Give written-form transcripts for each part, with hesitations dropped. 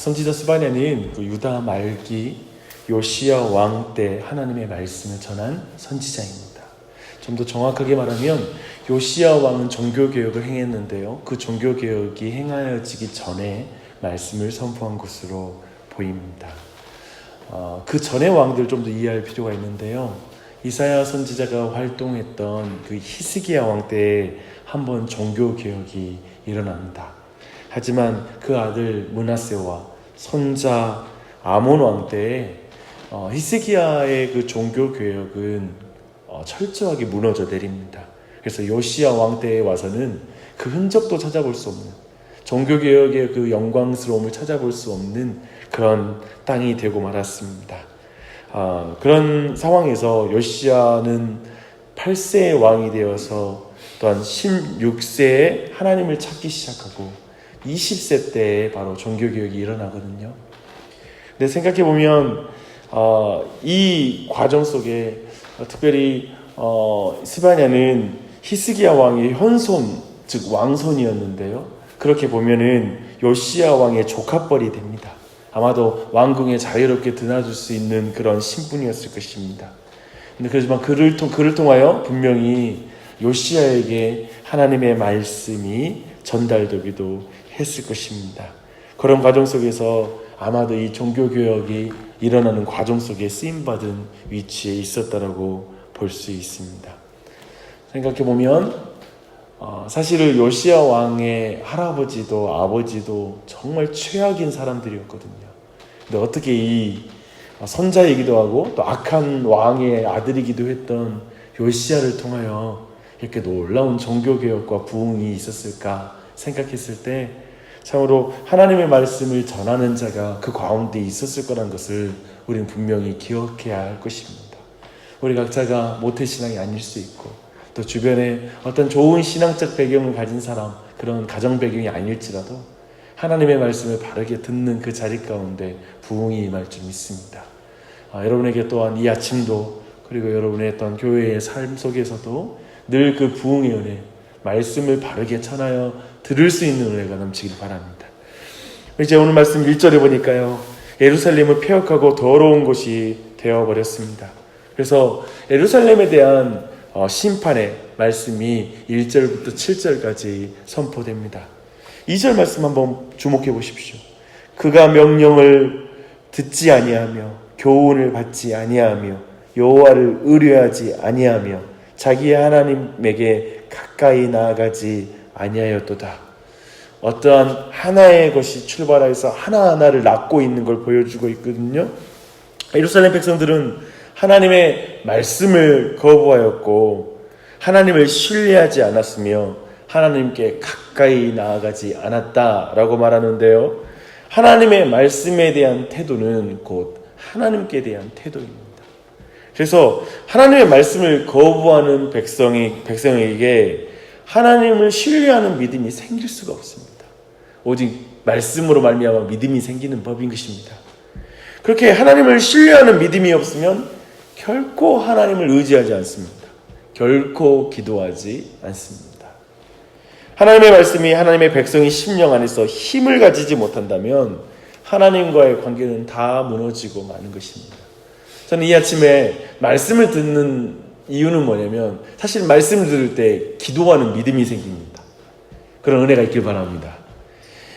선지자 스바냐는 그 유다 말기 요시야 왕 때 하나님의 말씀을 전한 선지자입니다. 좀 더 정확하게 말하면 요시야 왕은 종교개혁을 행했는데요, 그 종교개혁이 행하여지기 전에 말씀을 선포한 것으로 보입니다. 그 전의 왕들 좀 더 이해할 필요가 있는데요, 이사야 선지자가 활동했던 그 히스기야 왕 때 한번 종교개혁이 일어납니다. 하지만 그 아들 므낫세와 손자 아몬 왕 때 히스기야의 그 종교개혁은 철저하게 무너져 내립니다. 그래서 요시야 왕 때에 와서는 그 흔적도 찾아볼 수 없는, 종교개혁의 그 영광스러움을 찾아볼 수 없는 그런 땅이 되고 말았습니다. 그런 상황에서 요시야는 8세의 왕이 되어서 또한 16세에 하나님을 찾기 시작하고 20세 때에 바로 종교개혁이 일어나거든요. 근데 생각해보면 이 과정 속에 특별히 스바냐는 히스기야 왕의 현손, 즉 왕손이었는데요, 그렇게 보면은 요시야 왕의 조카뻘이 됩니다. 아마도 왕궁에 자유롭게 드나들 수 있는 그런 신분이었을 것입니다. 근데 그렇지만 그를 통하여 분명히 요시야에게 하나님의 말씀이 전달되기도 했을 것입니다. 그런 과정 속에서 아마도 이 종교개혁이 일어나는 과정 속에 쓰임받은 위치에 있었다라고 볼 수 있습니다. 생각해보면 사실은 요시야 왕의 할아버지도 아버지도 정말 최악인 사람들이었거든요. 근데 어떻게 이 선자이기도 하고 또 악한 왕의 아들이기도 했던 요시야를 통하여 이렇게 놀라운 종교개혁과 부흥이 있었을까 생각했을 때 참으로 하나님의 말씀을 전하는 자가 그 가운데 있었을 거라는 것을 우리는 분명히 기억해야 할 것입니다. 우리 각자가 모태신앙이 아닐 수 있고 또 주변에 어떤 좋은 신앙적 배경을 가진 사람, 그런 가정 배경이 아닐지라도 하나님의 말씀을 바르게 듣는 그 자리 가운데 부흥이 임할 줄 믿습니다. 여러분에게 또한 이 아침도, 그리고 여러분의 어떤 교회의 삶 속에서도 늘 그 부흥의 은혜, 말씀을 바르게 전하여 들을 수 있는 은혜가 넘치길 바랍니다. 이제 오늘 말씀 1절에 보니까요, 예루살렘은 폐역하고 더러운 곳이 되어버렸습니다. 그래서 예루살렘에 대한 심판의 말씀이 1절부터 7절까지 선포됩니다. 2절 말씀 한번 주목해 보십시오. 그가 명령을 듣지 아니하며 교훈을 받지 아니하며 여호와를 의뢰하지 아니하며 자기의 하나님에게 가까이 나아가지 아니하였도다. 어떠한 하나의 것이 출발해서 하나하나를 낳고 있는 걸 보여주고 있거든요. 예루살렘 백성들은 하나님의 말씀을 거부하였고 하나님을 신뢰하지 않았으며 하나님께 가까이 나아가지 않았다라고 말하는데요, 하나님의 말씀에 대한 태도는 곧 하나님께 대한 태도입니다. 그래서 하나님의 말씀을 거부하는 백성에게 하나님을 신뢰하는 믿음이 생길 수가 없습니다. 오직 말씀으로 말미암아 믿음이 생기는 법인 것입니다. 그렇게 하나님을 신뢰하는 믿음이 없으면 결코 하나님을 의지하지 않습니다. 결코 기도하지 않습니다. 하나님의 말씀이 하나님의 백성의 심령 안에서 힘을 가지지 못한다면 하나님과의 관계는 다 무너지고 마는 것입니다. 저는 이 아침에 말씀을 듣는 이유는 뭐냐면, 사실 말씀을 들을 때 기도하는 믿음이 생깁니다. 그런 은혜가 있길 바랍니다.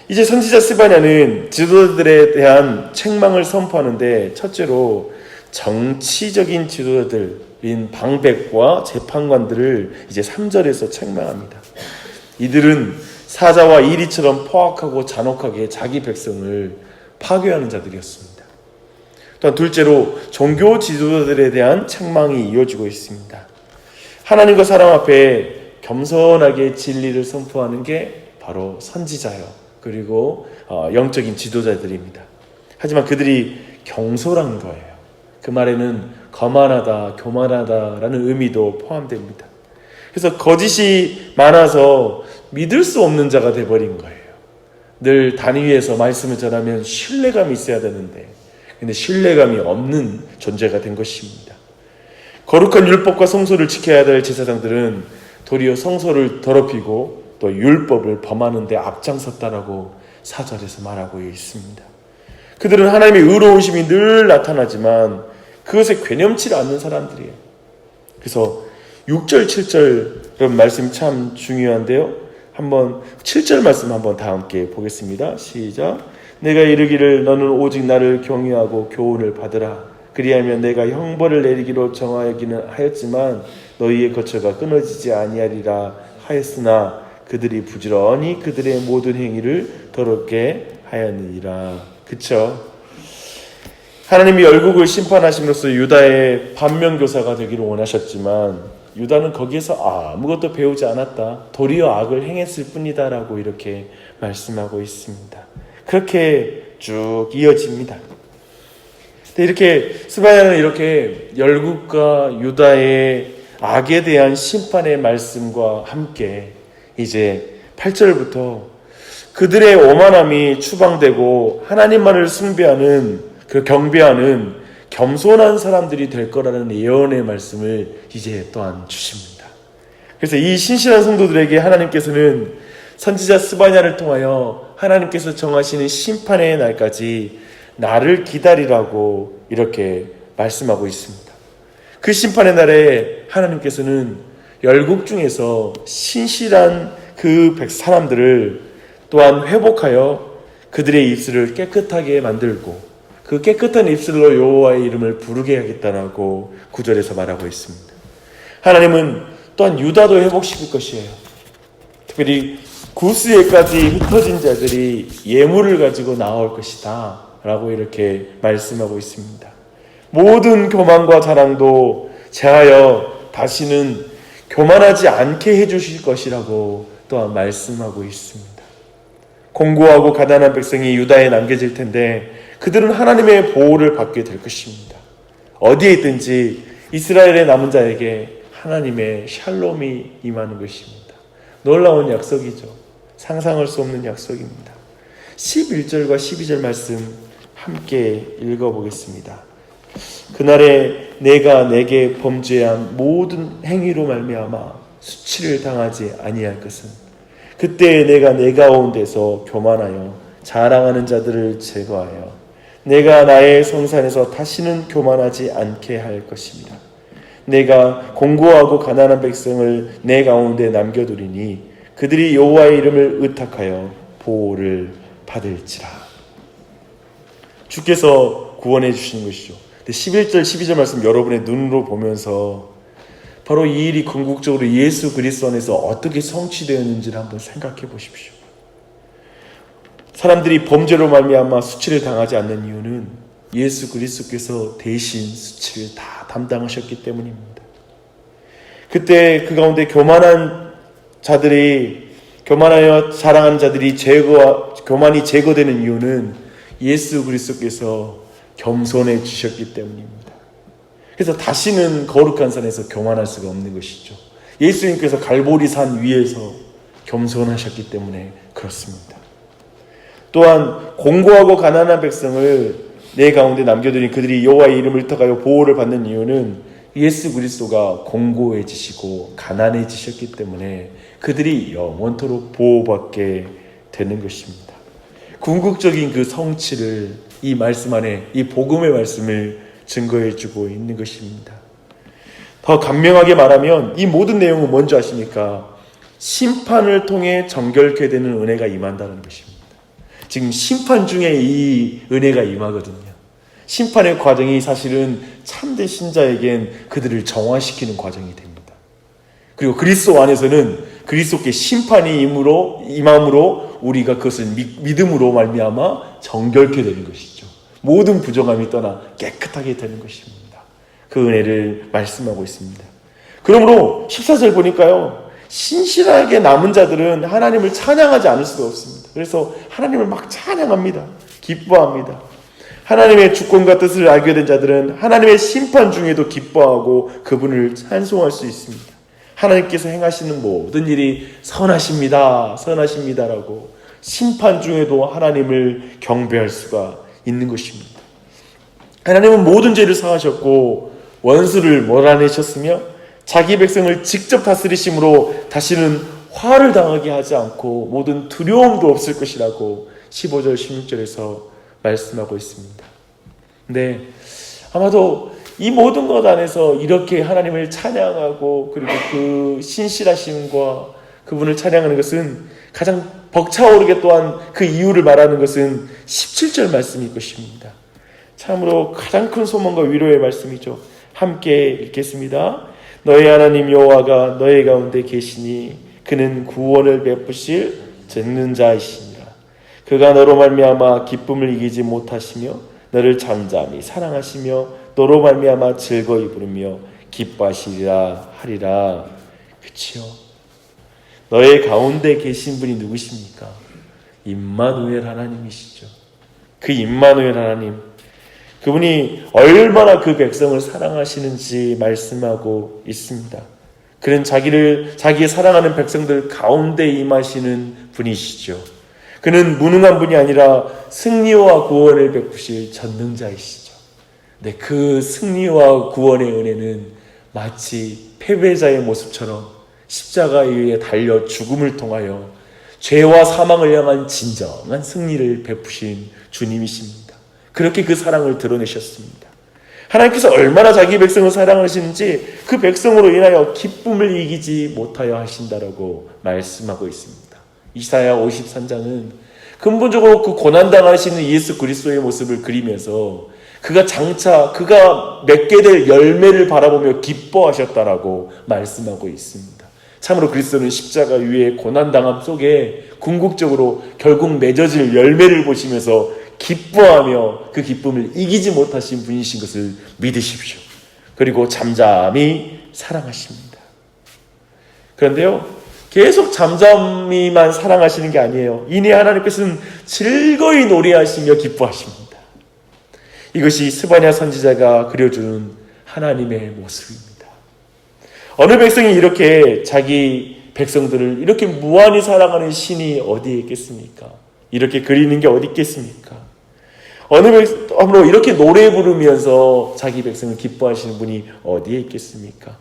이제 선지자 스바냐는 지도자들에 대한 책망을 선포하는데, 첫째로 정치적인 지도자들인 방백과 재판관들을 이제 3절에서 책망합니다. 이들은 사자와 이리처럼 포악하고 잔혹하게 자기 백성을 파괴하는 자들이었습니다. 또한 둘째로 종교 지도자들에 대한 책망이 이어지고 있습니다. 하나님과 사람 앞에 겸손하게 진리를 선포하는 게 바로 선지자요, 그리고 영적인 지도자들입니다. 하지만 그들이 경솔한 거예요. 그 말에는 거만하다, 교만하다라는 의미도 포함됩니다. 그래서 거짓이 많아서 믿을 수 없는 자가 돼버린 거예요. 늘 단위에서 말씀을 전하면 신뢰감이 있어야 되는데, 근데 신뢰감이 없는 존재가 된 것입니다. 거룩한 율법과 성소를 지켜야 될 제사장들은 도리어 성소를 더럽히고 또 율법을 범하는 데 앞장섰다라고 4절에서 말하고 있습니다. 그들은 하나님의 의로우심이 늘 나타나지만 그것에 괴념치 않는 사람들이에요. 그래서 6절, 7절 말씀이 참 중요한데요. 한번 7절 말씀 한번 다 함께 보겠습니다. 시작. 내가 이르기를 너는 오직 나를 경외하고 교훈을 받으라. 그리하면 내가 형벌을 내리기로 정하기는 하였지만 너희의 거처가 끊어지지 아니하리라 하였으나 그들이 부지런히 그들의 모든 행위를 더럽게 하였느니라. 그쵸? 하나님이 열국을 심판하심으로써 유다의 반면교사가 되기를 원하셨지만 유다는 거기에서 아무것도 배우지 않았다. 도리어 악을 행했을 뿐이다 라고 이렇게 말씀하고 있습니다. 그렇게 쭉 이어집니다. 이렇게 스바야는 이렇게 열국과 유다의 악에 대한 심판의 말씀과 함께 이제 8절부터 그들의 오만함이 추방되고 하나님만을 숭배하는 그 경배하는 겸손한 사람들이 될 거라는 예언의 말씀을 이제 또한 주십니다. 그래서 이 신실한 성도들에게 하나님께서는 선지자 스바냐를 통하여 하나님께서 정하시는 심판의 날까지 나를 기다리라고 이렇게 말씀하고 있습니다. 그 심판의 날에 하나님께서는 열국 중에서 신실한 그 사람들을 또한 회복하여 그들의 입술을 깨끗하게 만들고 그 깨끗한 입술로 여호와의 이름을 부르게 하겠다라고 9절에서 말하고 있습니다. 하나님은 또한 유다도 회복시킬 것이에요. 특별히 구스에까지 흩어진 자들이 예물을 가지고 나올 것이다 라고 이렇게 말씀하고 있습니다. 모든 교만과 자랑도 제하여 다시는 교만하지 않게 해주실 것이라고 또한 말씀하고 있습니다. 공고하고 가난한 백성이 유다에 남겨질 텐데 그들은 하나님의 보호를 받게 될 것입니다. 어디에 있든지 이스라엘의 남은 자에게 하나님의 샬롬이 임하는 것입니다. 놀라운 약속이죠. 상상할 수 없는 약속입니다. 11절과 12절 말씀 함께 읽어보겠습니다. 그날에 내가 내게 범죄한 모든 행위로 말미암아 수치를 당하지 아니할 것은 그때 내가 내 가운데서 교만하여 자랑하는 자들을 제거하여 내가 나의 성산에서 다시는 교만하지 않게 할 것입니다. 내가 공고하고 가난한 백성을 내 가운데 남겨두리니 그들이 여호와의 이름을 의탁하여 보호를 받을지라. 주께서 구원해 주시는 것이죠. 11절 12절 말씀 여러분의 눈으로 보면서 바로 이 일이 궁극적으로 예수 그리스도 안에서 어떻게 성취되었는지를 한번 생각해 보십시오. 사람들이 범죄로 말미암아 수치를 당하지 않는 이유는 예수 그리스도께서 대신 수치를 다 담당하셨기 때문입니다. 그때 그 가운데 교만하여 자랑하는 자들이 교만이 제거되는 이유는 예수 그리스도께서 겸손해 주셨기 때문입니다. 그래서 다시는 거룩한 산에서 교만할 수가 없는 것이죠. 예수님께서 갈보리 산 위에서 겸손하셨기 때문에 그렇습니다. 또한 공고하고 가난한 백성을 내 가운데 남겨두니 그들이 여호와의 이름을 의탁하여 보호를 받는 이유는 예수 그리스도가 공고해지시고 가난해지셨기 때문에 그들이 영원토록 보호받게 되는 것입니다. 궁극적인 그 성취를 이 말씀 안에 이 복음의 말씀을 증거해주고 있는 것입니다. 더 간명하게 말하면 이 모든 내용은 뭔지 아십니까? 심판을 통해 정결케 되는 은혜가 임한다는 것입니다. 지금 심판 중에 이 은혜가 임하거든요. 심판의 과정이 사실은 참된 신자에겐 그들을 정화시키는 과정이 됩니다. 그리고 그리스도 안에서는 그리스도께 심판이 임함으로 우리가 그것을 믿음으로 말미암아 정결케 되는 것이죠. 모든 부정함이 떠나 깨끗하게 되는 것입니다. 그 은혜를 말씀하고 있습니다. 그러므로 14절 보니까요. 신실하게 남은 자들은 하나님을 찬양하지 않을 수가 없습니다. 그래서 하나님을 막 찬양합니다. 기뻐합니다. 하나님의 주권과 뜻을 알게 된 자들은 하나님의 심판 중에도 기뻐하고 그분을 찬송할 수 있습니다. 하나님께서 행하시는 모든 일이 선하십니다라고 심판 중에도 하나님을 경배할 수가 있는 것입니다. 하나님은 모든 죄를 사하셨고 원수를 몰아내셨으며 자기 백성을 직접 다스리심으로 다시는 화를 당하게 하지 않고 모든 두려움도 없을 것이라고 15절 16절에서 말씀하고 있습니다. 근데 아마도 이 모든 것 안에서 이렇게 하나님을 찬양하고 그리고 그 신실하심과 그분을 찬양하는 것은 가장 벅차오르게 또한 그 이유를 말하는 것은 17절 말씀일 것입니다. 참으로 가장 큰 소망과 위로의 말씀이죠. 함께 읽겠습니다. 너희 하나님 여호와가 너희 가운데 계시니 그는 구원을 베푸실 듣는 자이시니라. 그가 너로 말미암아 기쁨을 이기지 못하시며 너를 잠잠히 사랑하시며 너로 말미암아 즐거이 부르며 기뻐하시리라 하리라. 그치요? 너의 가운데 계신 분이 누구십니까? 임마누엘 하나님이시죠. 그 임마누엘 하나님, 그분이 얼마나 그 백성을 사랑하시는지 말씀하고 있습니다. 그는 자기의 사랑하는 백성들 가운데 임하시는 분이시죠. 그는 무능한 분이 아니라 승리와 구원을 베푸실 전능자이시죠. 네, 그 승리와 구원의 은혜는 마치 패배자의 모습처럼 십자가에 의해 달려 죽음을 통하여 죄와 사망을 향한 진정한 승리를 베푸신 주님이십니다. 그렇게 그 사랑을 드러내셨습니다. 하나님께서 얼마나 자기 백성을 사랑하시는지 그 백성으로 인하여 기쁨을 이기지 못하여 하신다라고 말씀하고 있습니다. 이사야 53장은 근본적으로 그 고난당하시는 예수 그리스도의 모습을 그리면서 그가 맺게 될 열매를 바라보며 기뻐하셨다라고 말씀하고 있습니다. 참으로 그리스도는 십자가 위에 고난당함 속에 궁극적으로 결국 맺어질 열매를 보시면서 기뻐하며 그 기쁨을 이기지 못하신 분이신 것을 믿으십시오. 그리고 잠잠히 사랑하십니다. 그런데요, 계속 잠잠히만 사랑하시는 게 아니에요. 이내 하나님께서는 즐거이 노래하시며 기뻐하십니다. 이것이 스바냐 선지자가 그려주는 하나님의 모습입니다. 어느 백성이 이렇게 자기 백성들을 이렇게 무한히 사랑하는 신이 어디에 있겠습니까? 이렇게 그리는 게 어디 있겠습니까? 어느 백성으로 이렇게 노래 부르면서 자기 백성을 기뻐하시는 분이 어디에 있겠습니까?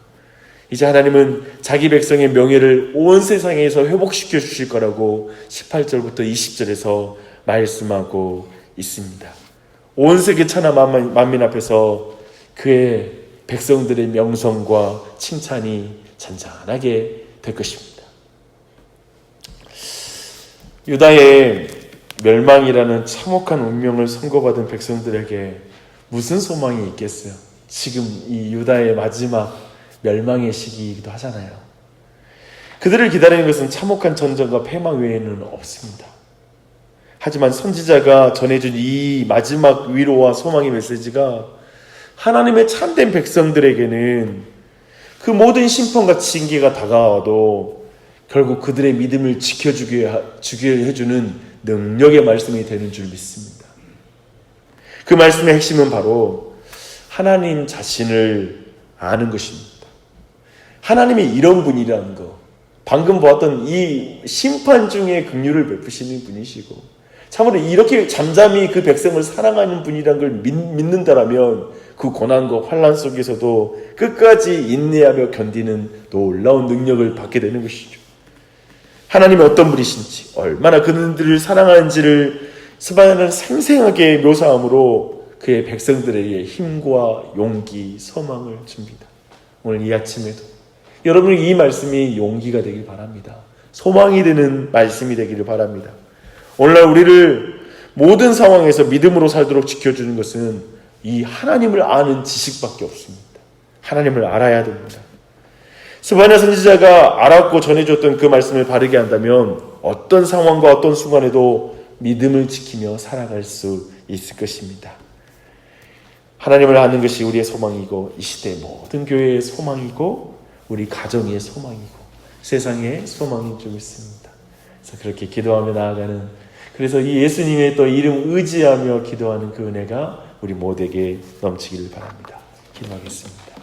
이제 하나님은 자기 백성의 명예를 온 세상에서 회복시켜 주실 거라고 18절부터 20절에서 말씀하고 있습니다. 온 세계 천하 만민 앞에서 그의 백성들의 명성과 칭찬이 잔잔하게 될 것입니다. 유다의 멸망이라는 참혹한 운명을 선고받은 백성들에게 무슨 소망이 있겠어요? 지금 이 유다의 마지막 멸망의 시기이기도 하잖아요. 그들을 기다리는 것은 참혹한 전쟁과 패망 외에는 없습니다. 하지만 선지자가 전해준 이 마지막 위로와 소망의 메시지가 하나님의 참된 백성들에게는 그 모든 심판과 징계가 다가와도 결국 그들의 믿음을 지켜주게 해주는 능력의 말씀이 되는 줄 믿습니다. 그 말씀의 핵심은 바로 하나님 자신을 아는 것입니다. 하나님이 이런 분이라는 거, 방금 보았던 이 심판 중에 긍휼을 베푸시는 분이시고 참으로 이렇게 잠잠히 그 백성을 사랑하는 분이라는 걸 믿는다라면 그 고난과 환난 속에서도 끝까지 인내하며 견디는 놀라운 능력을 받게 되는 것이죠. 하나님이 어떤 분이신지, 얼마나 그들을 사랑하는지를 스바냐는 생생하게 묘사함으로 그의 백성들에게 힘과 용기, 소망을 줍니다. 오늘 이 아침에도 여러분이 이 말씀이 용기가 되길 바랍니다. 소망이 되는 말씀이 되기를 바랍니다. 오늘날 우리를 모든 상황에서 믿음으로 살도록 지켜주는 것은 이 하나님을 아는 지식밖에 없습니다. 하나님을 알아야 됩니다. 스바냐 선지자가 알았고 전해줬던 그 말씀을 바르게 한다면 어떤 상황과 어떤 순간에도 믿음을 지키며 살아갈 수 있을 것입니다. 하나님을 아는 것이 우리의 소망이고 이 시대의 모든 교회의 소망이고 우리 가정의 소망이고 세상의 소망인 줄 믿습니다. 그래서 그렇게 기도하며 나아가는, 그래서 이 예수님의 또 이름 의지하며 기도하는 그 은혜가 우리 모두에게 넘치기를 바랍니다. 기도하겠습니다.